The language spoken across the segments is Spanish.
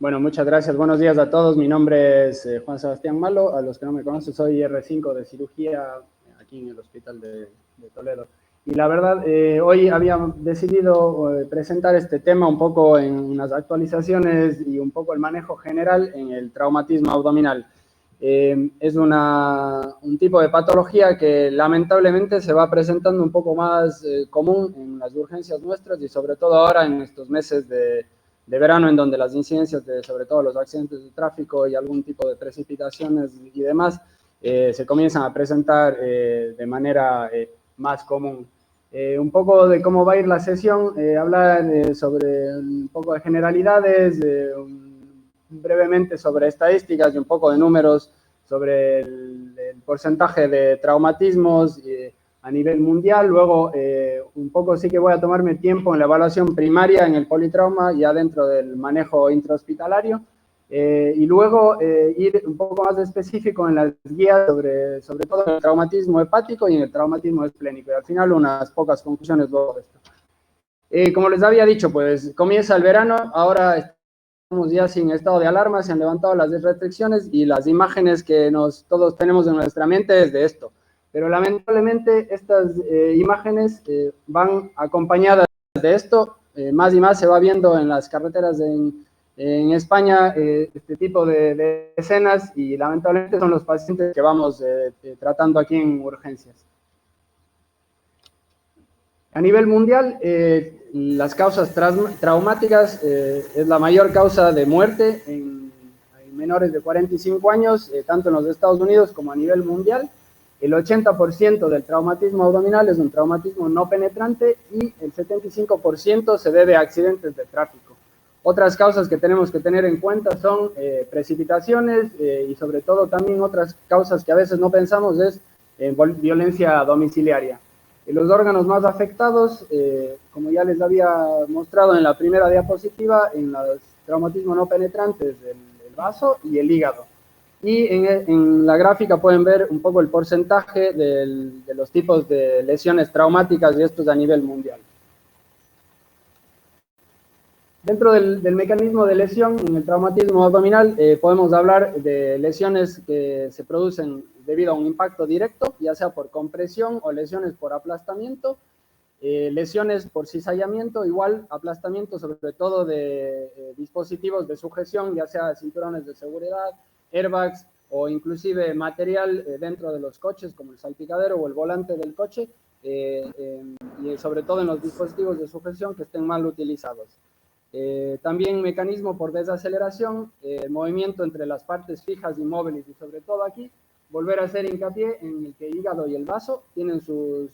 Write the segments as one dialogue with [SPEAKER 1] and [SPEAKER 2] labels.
[SPEAKER 1] Bueno, muchas gracias. Buenos días a todos. Mi nombre es Juan Sebastián Malo. A los que no me conocen, soy R5 de cirugía aquí en el Hospital de Toledo. Y la verdad, hoy había decidido presentar este tema un poco en unas actualizaciones y un poco el manejo general en el traumatismo abdominal. Es un tipo de patología que lamentablemente se va presentando un poco más común en las urgencias nuestras y sobre todo ahora en estos meses de verano, en donde las incidencias de sobre todo los accidentes de tráfico y algún tipo de precipitaciones y demás se comienzan a presentar de manera más común. Un poco de cómo va a ir la sesión, hablar sobre un poco de generalidades, brevemente sobre estadísticas y un poco de números sobre el porcentaje de traumatismos a nivel mundial. Luego, un poco sí que voy a tomarme tiempo en la evaluación primaria en el politrauma, ya dentro del manejo intrahospitalario. Y luego ir un poco más específico en las guías sobre todo en el traumatismo hepático y en el traumatismo esplénico. Y al final unas pocas conclusiones luego de esto. Como les había dicho, pues comienza el verano, ahora estamos ya sin estado de alarma, se han levantado las restricciones y las imágenes que todos tenemos en nuestra mente es de esto. Pero lamentablemente estas imágenes van acompañadas de esto, más y más se va viendo en las carreteras en España este tipo de escenas y lamentablemente son los pacientes que vamos tratando aquí en urgencias. A nivel mundial, las causas traumáticas es la mayor causa de muerte en menores de 45 años, tanto en los Estados Unidos como a nivel mundial. El 80% del traumatismo abdominal es un traumatismo no penetrante y el 75% se debe a accidentes de tráfico. Otras causas que tenemos que tener en cuenta son precipitaciones y sobre todo también otras causas que a veces no pensamos es violencia domiciliaria. Los órganos más afectados, como ya les había mostrado en la primera diapositiva, en los traumatismos no penetrantes, el vaso y el hígado. Y en la gráfica pueden ver un poco el porcentaje de los tipos de lesiones traumáticas y estos a nivel mundial. Dentro del mecanismo de lesión en el traumatismo abdominal podemos hablar de lesiones que se producen debido a un impacto directo, ya sea por compresión o lesiones por aplastamiento, lesiones por cizallamiento, igual aplastamiento sobre todo de dispositivos de sujeción, ya sea cinturones de seguridad, airbags o inclusive material dentro de los coches como el salpicadero o el volante del coche y sobre todo en los dispositivos de sujeción que estén mal utilizados. También mecanismo por desaceleración, movimiento entre las partes fijas y móviles y sobre todo aquí volver a hacer hincapié en el que el hígado y el vaso tienen sus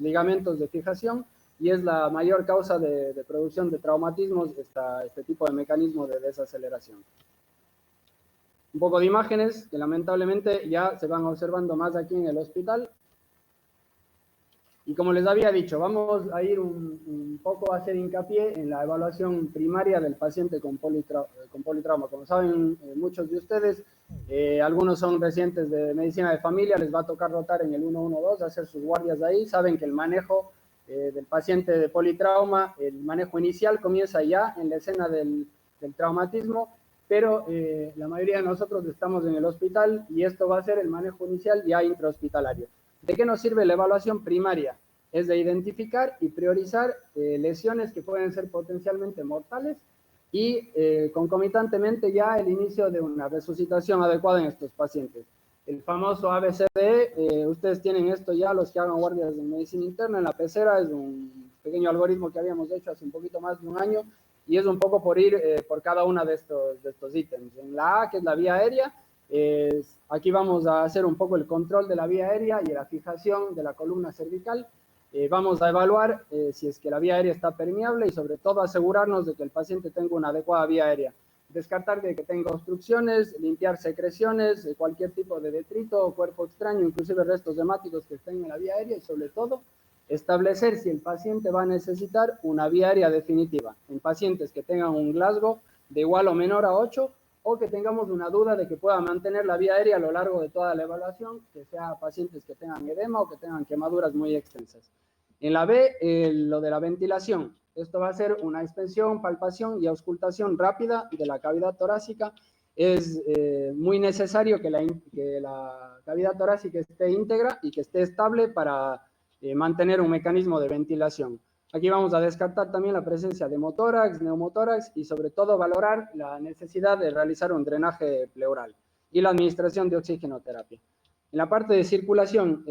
[SPEAKER 1] ligamentos de fijación y es la mayor causa de producción de traumatismos este tipo de mecanismo de desaceleración. Un poco de imágenes que lamentablemente ya se van observando más aquí en el hospital. Y como les había dicho, vamos a ir un poco a hacer hincapié en la evaluación primaria del paciente con politrauma. Como saben muchos de ustedes, algunos son residentes de medicina de familia, les va a tocar rotar en el 112, hacer sus guardias ahí. Saben que el manejo del paciente de politrauma, el manejo inicial comienza ya en la escena del traumatismo, pero la mayoría de nosotros estamos en el hospital y esto va a ser el manejo inicial ya intrahospitalario. ¿De qué nos sirve la evaluación primaria? Es de identificar y priorizar lesiones que pueden ser potencialmente mortales y concomitantemente ya el inicio de una resucitación adecuada en estos pacientes. El famoso ABCDE, ustedes tienen esto ya, los que hagan guardias de medicina interna, en la pecera, es un pequeño algoritmo que habíamos hecho hace un poquito más de un año y es un poco por ir por cada uno de estos ítems. En la A, que es la vía aérea, aquí vamos a hacer un poco el control de la vía aérea y la fijación de la columna cervical. Vamos a evaluar si es que la vía aérea está permeable y sobre todo asegurarnos de que el paciente tenga una adecuada vía aérea. Descartar de que tenga obstrucciones, limpiar secreciones, cualquier tipo de detrito o cuerpo extraño, inclusive restos hemáticos que estén en la vía aérea y sobre todo establecer si el paciente va a necesitar una vía aérea definitiva. En pacientes que tengan un Glasgow de igual o menor a 8 o que tengamos una duda de que pueda mantener la vía aérea a lo largo de toda la evaluación, que sea pacientes que tengan edema o que tengan quemaduras muy extensas. En la B, lo de la ventilación. Esto va a ser una inspección, palpación y auscultación rápida de la cavidad torácica. Es muy necesario que la cavidad torácica esté íntegra y que esté estable para mantener un mecanismo de ventilación. Aquí vamos a descartar también la presencia de hemotórax, neumotórax y sobre todo valorar la necesidad de realizar un drenaje pleural y la administración de oxigenoterapia. En la parte de circulación,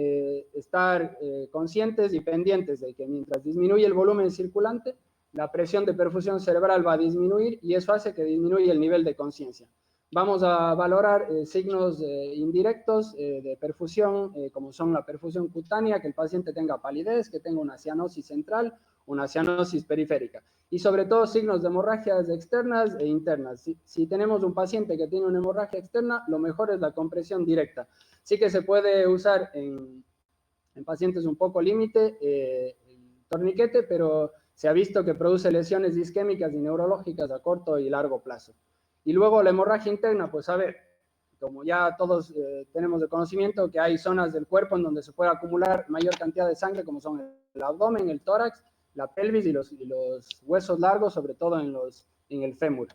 [SPEAKER 1] estar conscientes y pendientes de que mientras disminuye el volumen circulante, la presión de perfusión cerebral va a disminuir y eso hace que disminuya el nivel de conciencia. Vamos a valorar signos indirectos de perfusión, como son la perfusión cutánea, que el paciente tenga palidez, que tenga una cianosis central, una cianosis periférica. Y sobre todo signos de hemorragias externas e internas. Si tenemos un paciente que tiene una hemorragia externa, lo mejor es la compresión directa. Sí que se puede usar en pacientes un poco límite el torniquete, pero se ha visto que produce lesiones isquémicas y neurológicas a corto y largo plazo. Y luego la hemorragia interna, pues a ver, como ya todos tenemos de conocimiento que hay zonas del cuerpo en donde se puede acumular mayor cantidad de sangre, como son el abdomen, el tórax, la pelvis y los huesos largos, sobre todo en el fémur.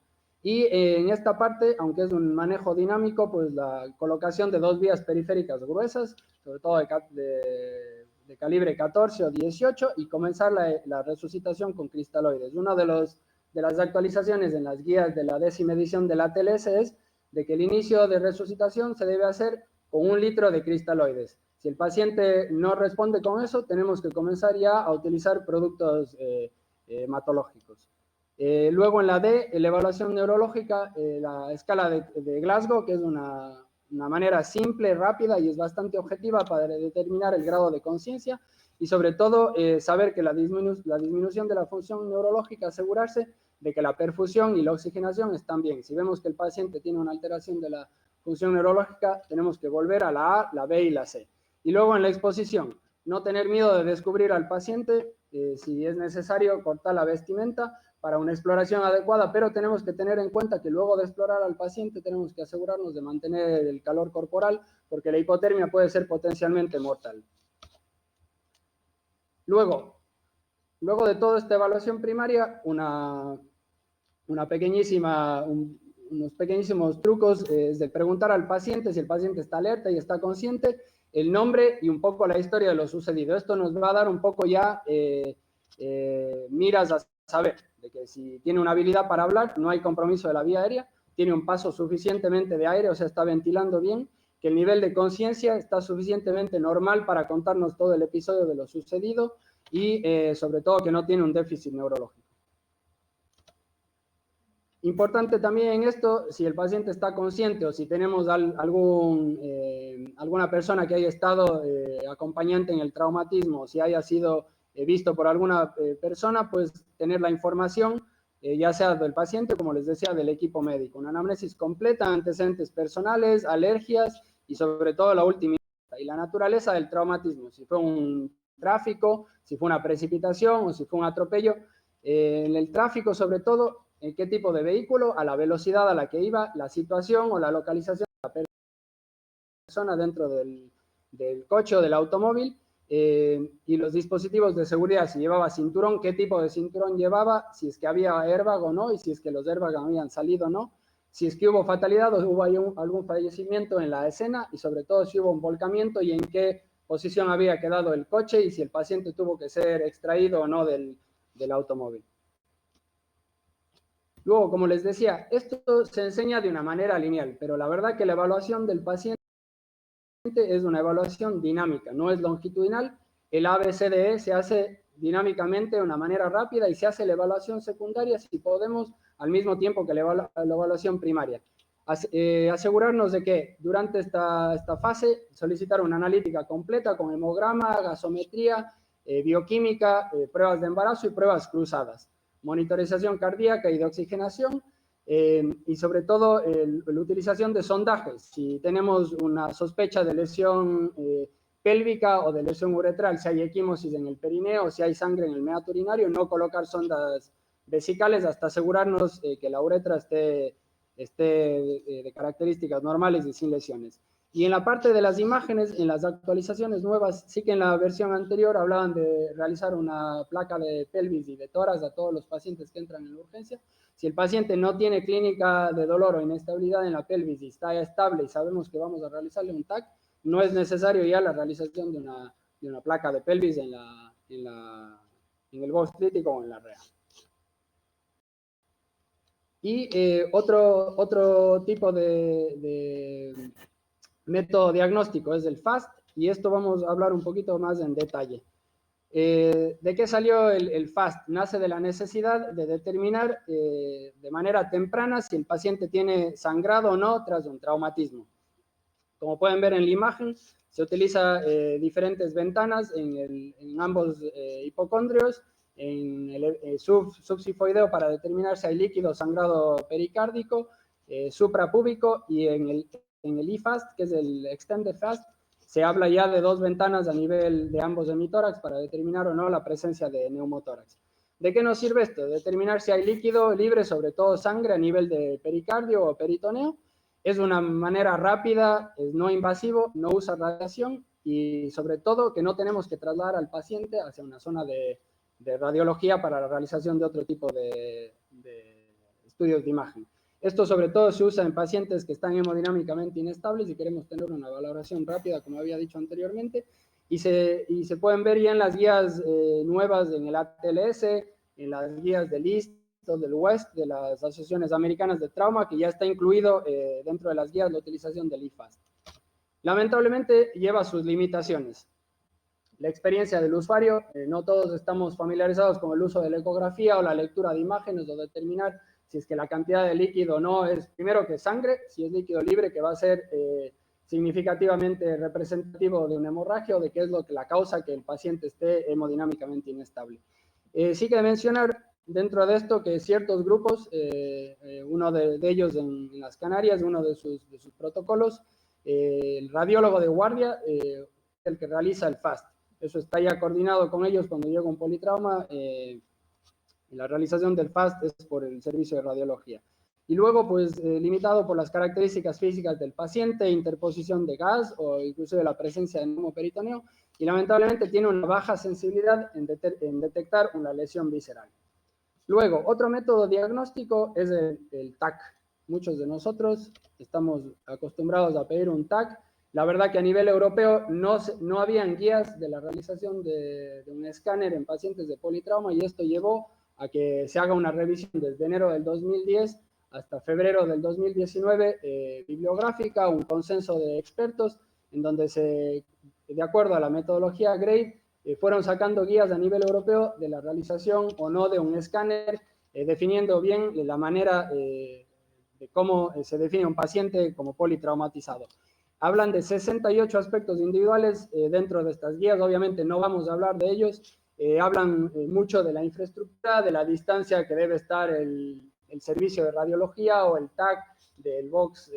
[SPEAKER 1] Y en esta parte, aunque es un manejo dinámico, pues la colocación de dos vías periféricas gruesas, sobre todo de calibre 14 o 18, y comenzar la resucitación con cristaloides. Una de las actualizaciones en las guías de la 10ª edición de la TLS es de que el inicio de resucitación se debe hacer con 1 litro de cristaloides. Si el paciente no responde con eso, tenemos que comenzar ya a utilizar productos hematológicos. Luego en la D, la evaluación neurológica, la escala de Glasgow, que es una manera simple, rápida y es bastante objetiva para determinar el grado de conciencia y sobre todo saber que la disminución de la función neurológica, asegurarse de que la perfusión y la oxigenación están bien. Si vemos que el paciente tiene una alteración de la función neurológica, tenemos que volver a la A, la B y la C. Y luego en la exposición, no tener miedo de descubrir al paciente, si es necesario cortar la vestimenta para una exploración adecuada, pero tenemos que tener en cuenta que luego de explorar al paciente tenemos que asegurarnos de mantener el calor corporal porque la hipotermia puede ser potencialmente mortal. Luego de toda esta evaluación primaria, unos pequeñísimos trucos es de preguntar al paciente si el paciente está alerta y está consciente, el nombre y un poco la historia de lo sucedido. Esto nos va a dar un poco ya miras a saber de que si tiene una habilidad para hablar, no hay compromiso de la vía aérea, tiene un paso suficientemente de aire, o sea, está ventilando bien, que el nivel de conciencia está suficientemente normal para contarnos todo el episodio de lo sucedido y sobre todo que no tiene un déficit neurológico. Importante también en esto, si el paciente está consciente o si tenemos alguna persona que haya estado acompañante en el traumatismo, si haya sido visto por alguna persona, pues tener la información, ya sea del paciente, como les decía, del equipo médico. Una anamnesis completa, antecedentes personales, alergias y sobre todo la última y la naturaleza del traumatismo, si fue un tráfico, si fue una precipitación o si fue un atropello. En el tráfico, sobre todo, en qué tipo de vehículo, a la velocidad a la que iba, la situación o la localización de la persona dentro del coche o del automóvil, y los dispositivos de seguridad, si llevaba cinturón, qué tipo de cinturón llevaba, si es que había airbag o no, y si es que los airbags habían salido o no, si es que hubo fatalidad o hubo algún fallecimiento en la escena, y sobre todo si hubo un volcamiento y en qué posición había quedado el coche y si el paciente tuvo que ser extraído o no del automóvil. Luego, como les decía, esto se enseña de una manera lineal, pero la verdad que la evaluación del paciente es una evaluación dinámica, no es longitudinal. El ABCDE se hace dinámicamente de una manera rápida y se hace la evaluación secundaria si podemos al mismo tiempo que la evaluación primaria. Asegurarnos de que durante esta fase solicitar una analítica completa con hemograma, gasometría, bioquímica, pruebas de embarazo y pruebas cruzadas, monitorización cardíaca y de oxigenación, y sobre todo la utilización de sondajes. Si tenemos una sospecha de lesión pélvica o de lesión uretral, si hay equimosis en el perineo, si hay sangre en el meato urinario, no colocar sondas vesicales hasta asegurarnos que la uretra esté de características normales y sin lesiones. Y en la parte de las imágenes, en las actualizaciones nuevas, sí que en la versión anterior hablaban de realizar una placa de pelvis y de tórax a todos los pacientes que entran en la urgencia. Si el paciente no tiene clínica de dolor o inestabilidad en la pelvis y está estable y sabemos que vamos a realizarle un TAC, no es necesario ya la realización de una placa de pelvis en el box crítico o en la REA. Y otro tipo de método diagnóstico es el FAST, y esto vamos a hablar un poquito más en detalle. ¿De qué salió el FAST? Nace de la necesidad de determinar de manera temprana si el paciente tiene sangrado o no tras un traumatismo. Como pueden ver en la imagen, se utiliza diferentes ventanas en ambos hipocondrios, en el subsifoideo para determinar si hay líquido sangrado pericárdico, suprapúbico, y en el IFAST, que es el Extended FAST, se habla ya de dos ventanas a nivel de ambos hemitórax para determinar o no la presencia de neumotórax. ¿De qué nos sirve esto? Determinar si hay líquido libre, sobre todo sangre, a nivel de pericardio o peritoneo. Es una manera rápida, es no invasivo, no usa radiación y sobre todo que no tenemos que trasladar al paciente hacia una zona de radiología para la realización de otro tipo de estudios de imagen. Esto sobre todo se usa en pacientes que están hemodinámicamente inestables y queremos tener una valoración rápida, como había dicho anteriormente, y se pueden ver ya en las guías nuevas en el ATLS, en las guías del IST, del West, de las asociaciones americanas de trauma, que ya está incluido dentro de las guías la utilización del IFAST. Lamentablemente lleva sus limitaciones. La experiencia del usuario, no todos estamos familiarizados con el uso de la ecografía o la lectura de imágenes o determinar si es que la cantidad de líquido no es, primero que sangre, si es líquido libre, que va a ser significativamente representativo de una hemorragia o de qué es la causa que el paciente esté hemodinámicamente inestable. Sí que mencionar dentro de esto que ciertos grupos, uno de ellos en las Canarias, uno de sus protocolos, el radiólogo de guardia, el que realiza el FAST. Eso está ya coordinado con ellos cuando llega un politrauma. Y la realización del FAST es por el servicio de radiología. Y luego, pues, limitado por las características físicas del paciente, interposición de gas o incluso de la presencia de neumoperitoneo, y lamentablemente tiene una baja sensibilidad en detectar una lesión visceral. Luego, otro método diagnóstico es el TAC. Muchos de nosotros estamos acostumbrados a pedir un TAC. La verdad que a nivel europeo no habían guías de la realización de un escáner en pacientes de politrauma, y esto llevó a que se haga una revisión desde enero del 2010 hasta febrero del 2019, bibliográfica, un consenso de expertos, en donde de acuerdo a la metodología GRADE, fueron sacando guías a nivel europeo de la realización o no de un escáner, definiendo bien la manera de cómo se define un paciente como politraumatizado. Hablan de 68 aspectos individuales dentro de estas guías, obviamente no vamos a hablar de ellos. Hablan mucho de la infraestructura, de la distancia que debe estar el servicio de radiología o el TAC del box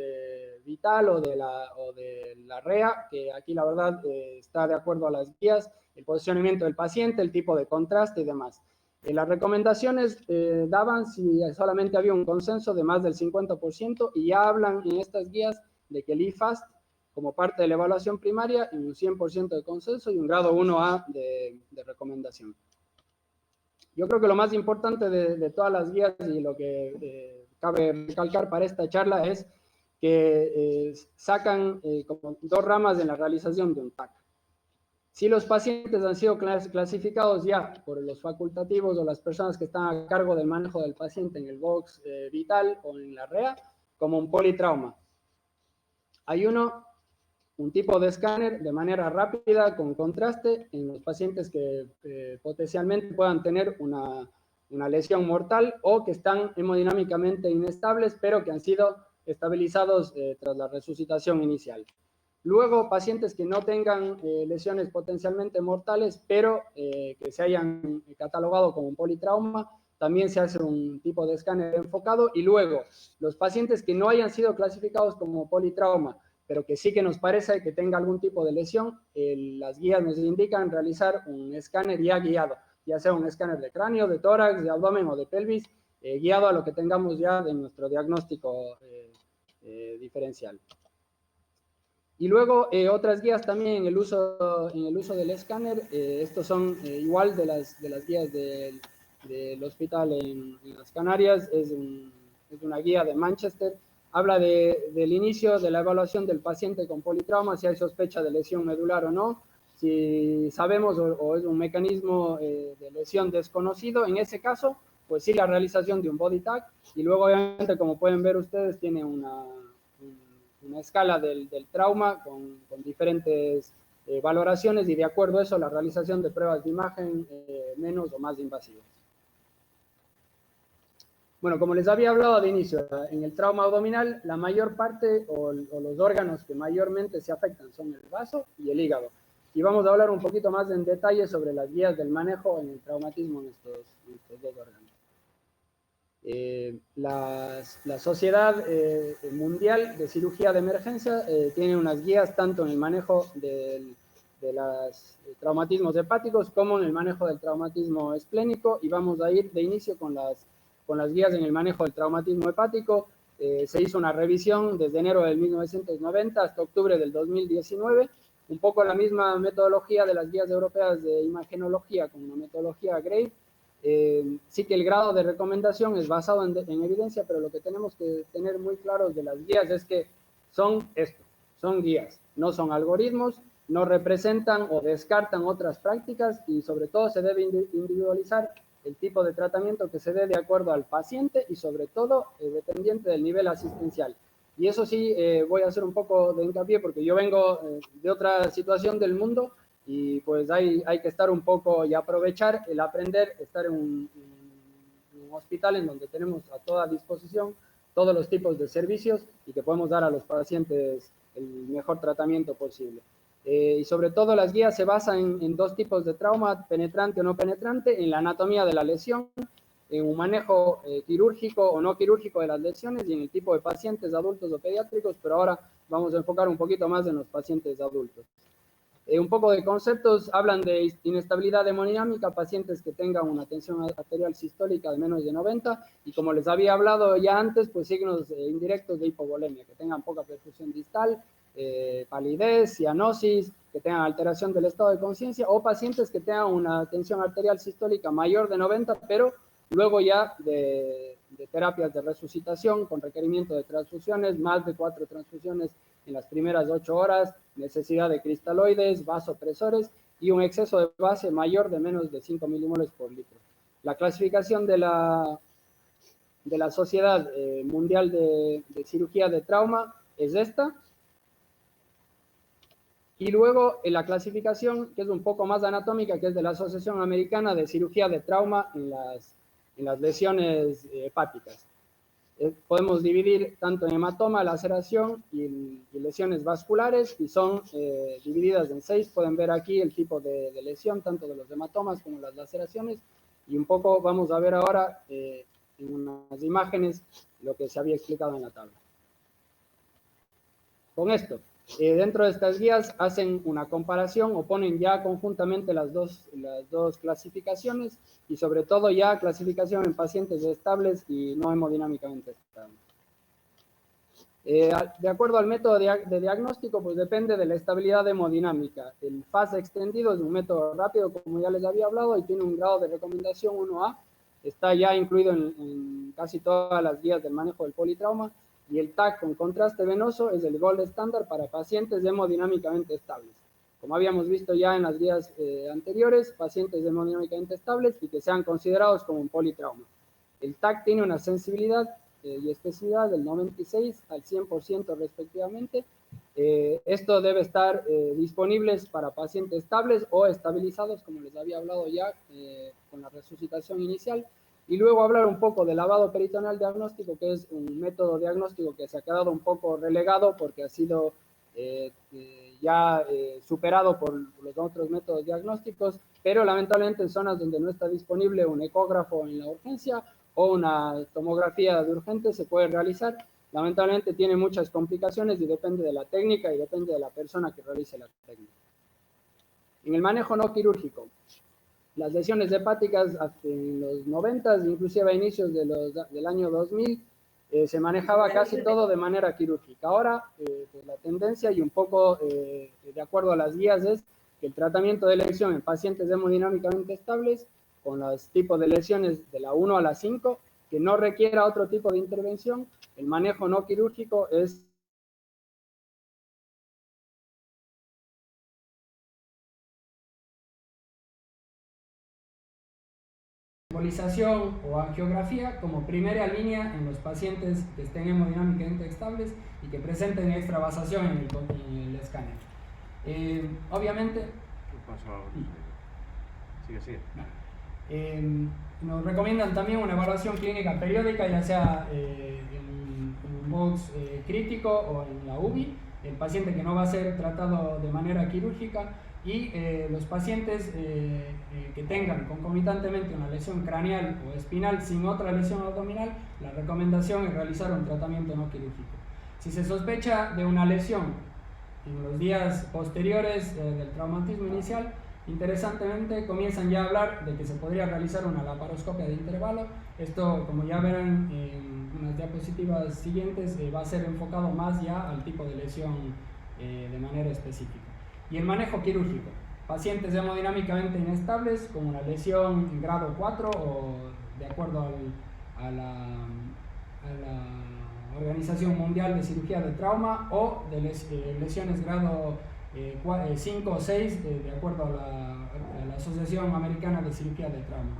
[SPEAKER 1] vital o de la REA, que aquí la verdad está de acuerdo a las guías, el posicionamiento del paciente, el tipo de contraste y demás. Las recomendaciones daban si solamente había un consenso de más del 50%, y ya hablan en estas guías de que el IFAST, como parte de la evaluación primaria, en un 100% de consenso y un grado 1A de recomendación. Yo creo que lo más importante de todas las guías y lo que cabe recalcar para esta charla es que sacan como dos ramas en la realización de un TAC. Si los pacientes han sido clasificados ya por los facultativos o las personas que están a cargo del manejo del paciente en el box vital o en la REA como un politrauma, hay un tipo de escáner de manera rápida con contraste en los pacientes que potencialmente puedan tener una lesión mortal o que están hemodinámicamente inestables, pero que han sido estabilizados tras la resucitación inicial. Luego, pacientes que no tengan lesiones potencialmente mortales, pero que se hayan catalogado como un politrauma, también se hace un tipo de escáner enfocado. Y luego, los pacientes que no hayan sido clasificados como politrauma, pero que sí que nos parece que tenga algún tipo de lesión, las guías nos indican realizar un escáner ya guiado, ya sea un escáner de cráneo, de tórax, de abdomen o de pelvis, guiado a lo que tengamos ya de nuestro diagnóstico diferencial. Y luego otras guías también en el uso del escáner. Estos son igual de las guías del hospital en las Canarias. Es una guía de Manchester. Habla del inicio de la evaluación del paciente con politrauma, si hay sospecha de lesión medular o no, si sabemos o es un mecanismo de lesión desconocido. En ese caso, pues sí, la realización de un body tag. Y luego, obviamente, como pueden ver ustedes, tiene una escala del trauma con diferentes valoraciones, y de acuerdo a eso la realización de pruebas de imagen menos o más invasivas. Bueno, como les había hablado de inicio, en el trauma abdominal la mayor parte o los órganos que mayormente se afectan son el vaso y el hígado. Y vamos a hablar un poquito más en detalle sobre las guías del manejo en el traumatismo en estos dos órganos. La Sociedad Mundial de Cirugía de Emergencia tiene unas guías tanto en el manejo de los traumatismos hepáticos como en el manejo del traumatismo esplénico, y vamos a ir de inicio con las guías en el manejo del traumatismo hepático. Se hizo una revisión desde enero del 1990 hasta octubre del 2019, un poco la misma metodología de las guías europeas de imagenología con una metodología GRAVE. Sí que el grado de recomendación es basado en evidencia, pero lo que tenemos que tener muy claros de las guías es que son esto, son guías, no son algoritmos, no representan o descartan otras prácticas, y sobre todo se debe individualizar el tipo de tratamiento que se dé de acuerdo al paciente y sobre todo dependiente del nivel asistencial. Y eso sí, voy a hacer un poco de hincapié porque yo vengo de otra situación del mundo, y pues hay que estar un poco y aprovechar el aprender, estar en un hospital en donde tenemos a toda disposición todos los tipos de servicios y que podemos dar a los pacientes el mejor tratamiento posible. Y sobre todo las guías se basan en dos tipos de trauma, penetrante o no penetrante, en la anatomía de la lesión, en un manejo quirúrgico o no quirúrgico de las lesiones, y en el tipo de pacientes adultos o pediátricos, pero ahora vamos a enfocar un poquito más en los pacientes adultos. Un poco de conceptos: hablan de inestabilidad hemodinámica, pacientes que tengan una tensión arterial sistólica de menos de 90, y como les había hablado ya antes, pues signos indirectos de hipovolemia, que tengan poca perfusión distal, palidez, cianosis, que tengan alteración del estado de conciencia, o pacientes que tengan una tensión arterial sistólica mayor de 90, pero luego ya de terapias de resucitación con requerimiento de transfusiones, más de 4 transfusiones en las primeras 8 horas, necesidad de cristaloides, vasopresores y un exceso de base mayor de menos de 5 milimoles por litro. La clasificación de la Sociedad Mundial de Cirugía de Trauma es esta. Y luego la clasificación, que es un poco más anatómica, que es de la Asociación Americana de Cirugía de Trauma en las lesiones hepáticas. Podemos dividir tanto en hematoma, laceración y lesiones vasculares, y son divididas en 6. Pueden ver aquí el tipo de lesión, tanto de los hematomas como las laceraciones, y un poco vamos a ver ahora en unas imágenes lo que se había explicado en la tabla. Con esto, dentro de estas guías hacen una comparación o ponen ya conjuntamente las dos clasificaciones, y sobre todo ya clasificación en pacientes estables y no hemodinámicamente estables. De acuerdo al método de diagnóstico, pues depende de la estabilidad hemodinámica. El fase extendido es un método rápido, como ya les había hablado, y tiene un grado de recomendación 1A. Está ya incluido en casi todas las guías del manejo del politrauma. Y el TAC con contraste venoso es el gold estándar para pacientes hemodinámicamente estables. Como habíamos visto ya en las guías anteriores, pacientes hemodinámicamente estables y que sean considerados como un politrauma. El TAC tiene una sensibilidad y especificidad del 96 al 100% respectivamente. Esto debe estar disponibles para pacientes estables o estabilizados, como les había hablado ya con la resucitación inicial. Y luego hablar un poco del lavado peritoneal diagnóstico, que es un método diagnóstico que se ha quedado un poco relegado porque ha sido ya superado por los otros métodos diagnósticos, pero lamentablemente en zonas donde no está disponible un ecógrafo en la urgencia o una tomografía de urgente se puede realizar. Lamentablemente tiene muchas complicaciones y depende de la técnica y depende de la persona que realice la técnica. En el manejo no quirúrgico, las lesiones hepáticas en los 90, inclusive a inicios del año 2000, se manejaba casi todo de manera quirúrgica. Ahora, la tendencia y un poco de acuerdo a las guías es que el tratamiento de lesión en pacientes hemodinámicamente estables, con los tipos de lesiones de la 1 a la 5, que no requiera otro tipo de intervención, el manejo no quirúrgico es embolización o angiografía como primera línea en los pacientes que estén hemodinámicamente estables y que presenten extravasación en el escáner. Obviamente... ¿Qué pasó? Sigue. Nos recomiendan también una evaluación clínica periódica, ya sea en un box crítico o en la UBI, el paciente que no va a ser tratado de manera quirúrgica, y los pacientes que tengan concomitantemente una lesión craneal o espinal sin otra lesión abdominal, la recomendación es realizar un tratamiento no quirúrgico. Si se sospecha de una lesión en los días posteriores del traumatismo inicial, interesantemente comienzan ya a hablar de que se podría realizar una laparoscopia de intervalo. Esto, como ya verán en unas diapositivas siguientes, va a ser enfocado más ya al tipo de lesión de manera específica. Y el manejo quirúrgico: pacientes hemodinámicamente inestables con una lesión en grado 4 o de acuerdo a la Organización Mundial de Cirugía de Trauma, o de lesiones grado 5 o 6 de acuerdo a la Asociación Americana de Cirugía de Trauma.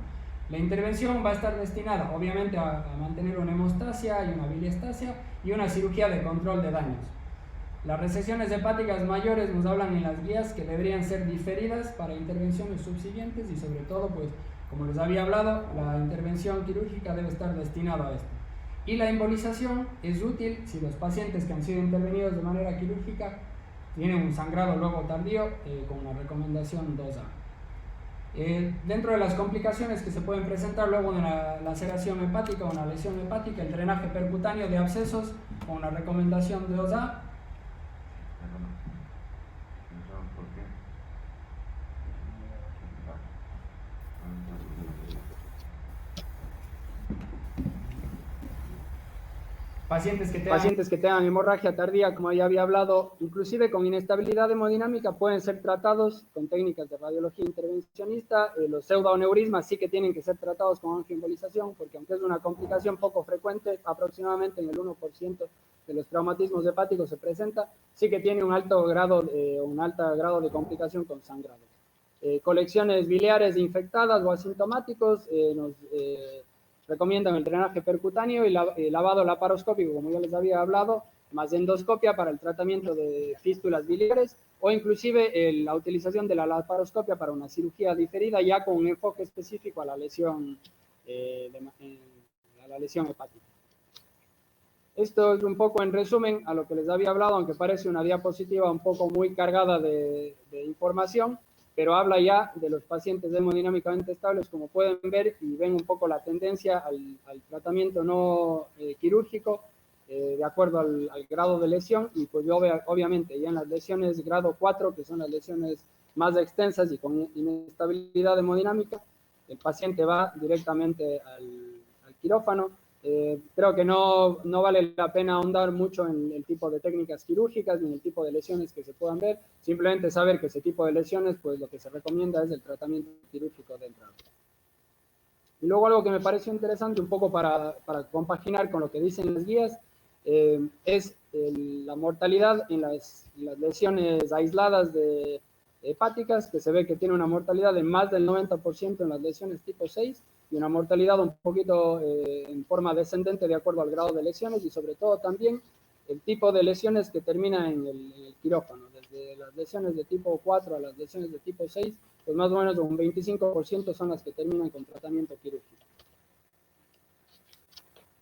[SPEAKER 1] La intervención va a estar destinada obviamente a mantener una hemostasia y una biliestasia y una cirugía de control de daños. Las resecciones hepáticas mayores nos hablan en las guías que deberían ser diferidas para intervenciones subsiguientes, y sobre todo, pues, como les había hablado, la intervención quirúrgica debe estar destinada a esto. Y la embolización es útil si los pacientes que han sido intervenidos de manera quirúrgica tienen un sangrado luego tardío con una recomendación 2A. Dentro de las complicaciones que se pueden presentar luego de una laceración hepática o una lesión hepática, el drenaje percutáneo de abscesos con una recomendación de 2A. Pacientes que tengan hemorragia tardía, como ya había hablado, inclusive con inestabilidad hemodinámica, pueden ser tratados con técnicas de radiología intervencionista. Los pseudoaneurismas sí que tienen que ser tratados con angioembolización, porque aunque es una complicación poco frecuente, aproximadamente en el 1% de los traumatismos hepáticos se presenta, sí que tiene un alto grado de complicación con sangrado. Colecciones biliares infectadas o asintomáticos recomiendan el drenaje percutáneo y lavado laparoscópico, como ya les había hablado, más endoscopia para el tratamiento de fístulas biliares, o inclusive la utilización de la laparoscopia para una cirugía diferida, ya con un enfoque específico a la lesión hepática. Esto es un poco en resumen a lo que les había hablado, aunque parece una diapositiva un poco muy cargada de información, pero habla ya de los pacientes hemodinámicamente estables, como pueden ver, y ven un poco la tendencia al tratamiento no quirúrgico, de acuerdo al grado de lesión, y pues obviamente ya en las lesiones grado 4, que son las lesiones más extensas y con inestabilidad hemodinámica, el paciente va directamente al quirófano. Creo que no vale la pena ahondar mucho en el tipo de técnicas quirúrgicas ni en el tipo de lesiones que se puedan ver, simplemente saber que ese tipo de lesiones, pues lo que se recomienda es el tratamiento quirúrgico de entrada. Y luego algo que me pareció interesante, un poco para compaginar con lo que dicen las guías, es la mortalidad en las lesiones aisladas hepáticas, que se ve que tiene una mortalidad de más del 90% en las lesiones tipo 6, y una mortalidad un poquito en forma descendente de acuerdo al grado de lesiones, y sobre todo también el tipo de lesiones que termina en el quirófano, desde las lesiones de tipo 4 a las lesiones de tipo 6, pues más o menos un 25% son las que terminan con tratamiento quirúrgico.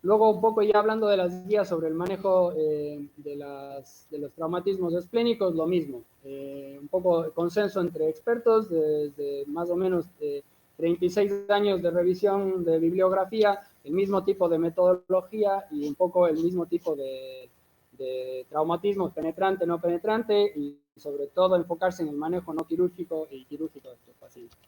[SPEAKER 1] Luego, un poco ya hablando de las guías sobre el manejo de los traumatismos esplénicos, lo mismo. Un poco de consenso entre expertos, desde más o menos 36 años de revisión de bibliografía, el mismo tipo de metodología y un poco el mismo tipo de traumatismos penetrante, no penetrante, y sobre todo enfocarse en el manejo no quirúrgico y quirúrgico de estos pacientes.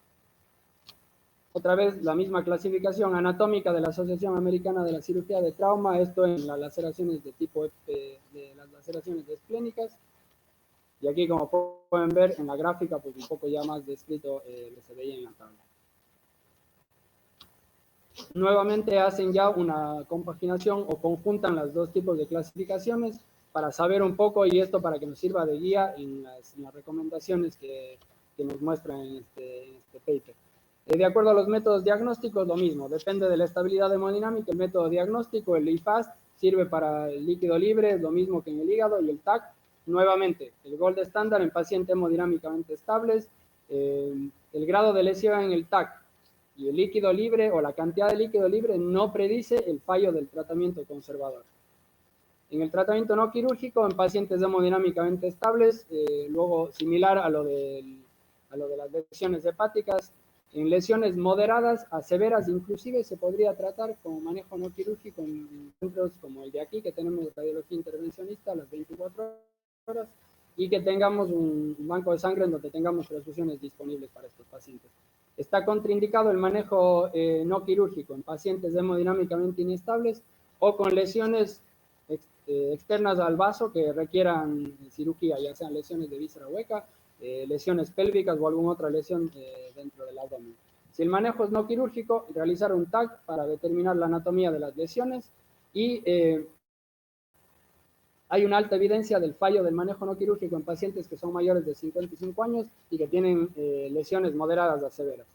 [SPEAKER 1] Otra vez la misma clasificación anatómica de la Asociación Americana de la Cirugía de Trauma, esto en las laceraciones de tipo de las laceraciones esplénicas. Y aquí, como pueden ver en la gráfica, pues un poco ya más descrito lo se veía en la tabla. Nuevamente hacen ya una compaginación o conjuntan los dos tipos de clasificaciones para saber un poco, y esto para que nos sirva de guía en las recomendaciones que nos muestran en este paper. De acuerdo a los métodos diagnósticos, lo mismo, depende de la estabilidad hemodinámica. El método diagnóstico, el IFAST, sirve para el líquido libre, lo mismo que en el hígado, y el TAC, nuevamente, el gold estándar en pacientes hemodinámicamente estables, el grado de lesión en el TAC y el líquido libre o la cantidad de líquido libre no predice el fallo del tratamiento conservador. En el tratamiento no quirúrgico, en pacientes hemodinámicamente estables, luego similar a lo de las lesiones hepáticas, en lesiones moderadas a severas, inclusive se podría tratar con manejo no quirúrgico en centros como el de aquí, que tenemos radiología intervencionista a las 24 horas, y que tengamos un banco de sangre en donde tengamos transfusiones disponibles para estos pacientes. Está contraindicado el manejo no quirúrgico en pacientes hemodinámicamente inestables o con lesiones externas al vaso que requieran cirugía, ya sean lesiones de víscera hueca, lesiones pélvicas o alguna otra lesión dentro del abdomen. Si el manejo es no quirúrgico, realizar un TAC para determinar la anatomía de las lesiones, y hay una alta evidencia del fallo del manejo no quirúrgico en pacientes que son mayores de 55 años y que tienen lesiones moderadas a severas.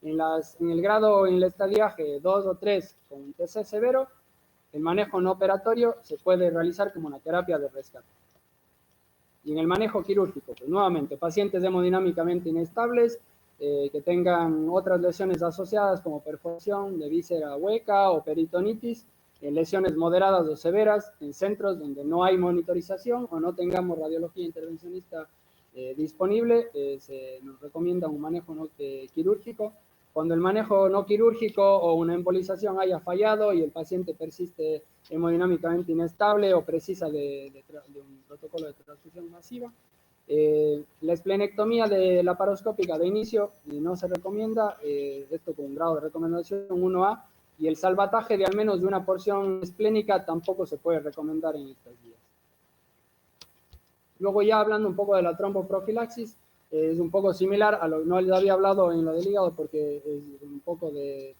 [SPEAKER 1] En el grado, en el estadiaje 2 o 3 con TC severo, el manejo no operatorio se puede realizar como una terapia de rescate. Y en el manejo quirúrgico, pues nuevamente, pacientes hemodinámicamente inestables, que tengan otras lesiones asociadas como perforación de víscera hueca o peritonitis, lesiones moderadas o severas en centros donde no hay monitorización o no tengamos radiología intervencionista disponible, se nos recomienda un manejo no quirúrgico. Cuando el manejo no quirúrgico o una embolización haya fallado y el paciente persiste hemodinámicamente inestable o precisa de un protocolo de transfusión masiva, la esplenectomía de laparoscópica de inicio no se recomienda, esto con un grado de recomendación 1A, y el salvataje de al menos de una porción esplénica tampoco se puede recomendar en estas vías. Luego, ya hablando un poco de la tromboprofilaxis, es un poco similar a lo, no les había hablado en lo del hígado porque es un poco de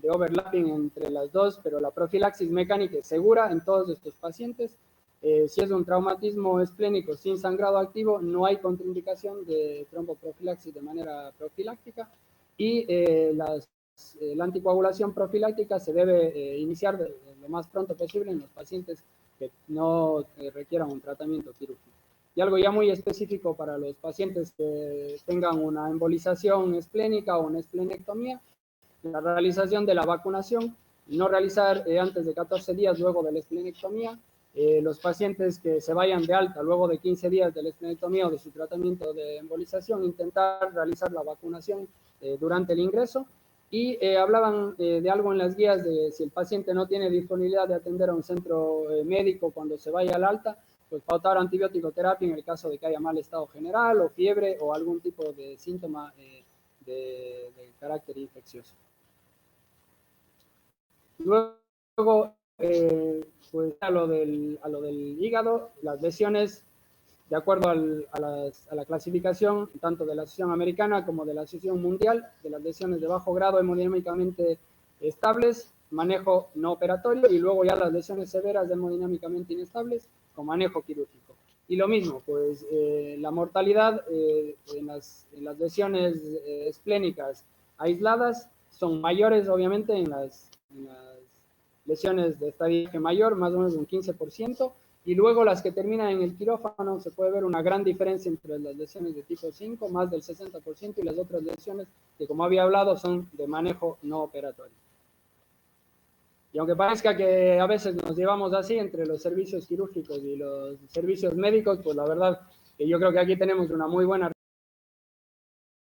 [SPEAKER 1] overlapping entre las dos, pero la profilaxis mecánica es segura en todos estos pacientes. Si es un traumatismo esplénico sin sangrado activo, no hay contraindicación de tromboprofilaxis de manera profiláctica, y la anticoagulación profiláctica se debe iniciar lo más pronto posible en los pacientes que no requieran un tratamiento quirúrgico. Y algo ya muy específico para los pacientes que tengan una embolización esplénica o una esplenectomía, la realización de la vacunación, no realizar antes de 14 días luego de la esplenectomía. Los pacientes que se vayan de alta luego de 15 días de la esplenectomía o de su tratamiento de embolización, intentar realizar la vacunación durante el ingreso. Y hablaban de algo en las guías de si el paciente no tiene disponibilidad de atender a un centro médico cuando se vaya al alta, pues pautar antibiótico terapia en el caso de que haya mal estado general o fiebre o algún tipo de síntoma de carácter infeccioso. Luego, pues a lo del hígado, las lesiones, de acuerdo a la clasificación tanto de la Asociación Americana como de la Asociación Mundial, de las lesiones de bajo grado hemodinámicamente estables, manejo no operatorio, y luego ya las lesiones severas hemodinámicamente inestables con manejo quirúrgico. Y lo mismo, pues la mortalidad en las lesiones esplénicas aisladas son mayores, obviamente, en las lesiones de estadiaje mayor, más o menos un 15%, y luego las que terminan en el quirófano se puede ver una gran diferencia entre las lesiones de tipo 5, más del 60%, y las otras lesiones que, como había hablado, son de manejo no operatorio. Y aunque parezca que a veces nos llevamos así entre los servicios quirúrgicos y los servicios médicos, pues la verdad que yo creo que aquí tenemos una muy buena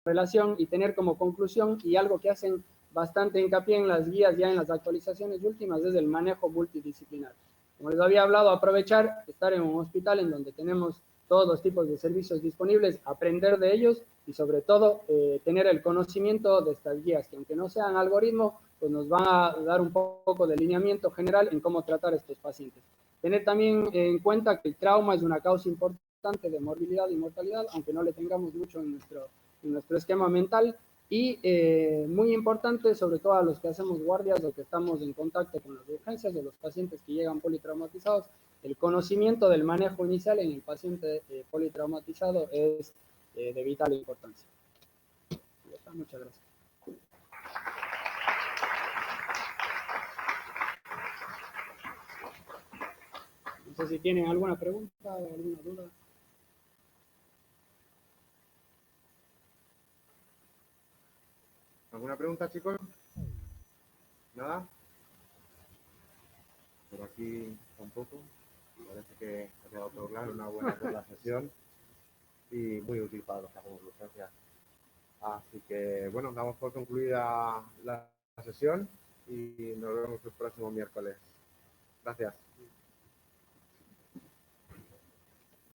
[SPEAKER 1] relación, y tener como conclusión, y algo que hacen bastante hincapié en las guías ya en las actualizaciones últimas, es el manejo multidisciplinar. Como les había hablado, aprovechar estar en un hospital en donde tenemos todos los tipos de servicios disponibles, aprender de ellos y sobre todo tener el conocimiento de estas guías, que aunque no sean algoritmos, pues nos van a dar un poco de lineamiento general en cómo tratar a estos pacientes. Tener también en cuenta que el trauma es una causa importante de morbilidad y mortalidad, aunque no le tengamos mucho en nuestro esquema mental, y muy importante, sobre todo a los que hacemos guardias o que estamos en contacto con las urgencias de los pacientes que llegan politraumatizados, el conocimiento del manejo inicial en el paciente politraumatizado es de vital importancia. Muchas gracias. No sé si tienen alguna pregunta o alguna duda.
[SPEAKER 2] ¿Alguna pregunta, chicos? ¿Nada? Por aquí tampoco. Parece que ha quedado todo claro, una buena sesión y muy útil para los que hacemos urgencias. Así que, bueno, damos por concluida la sesión y nos vemos el próximo miércoles. Gracias.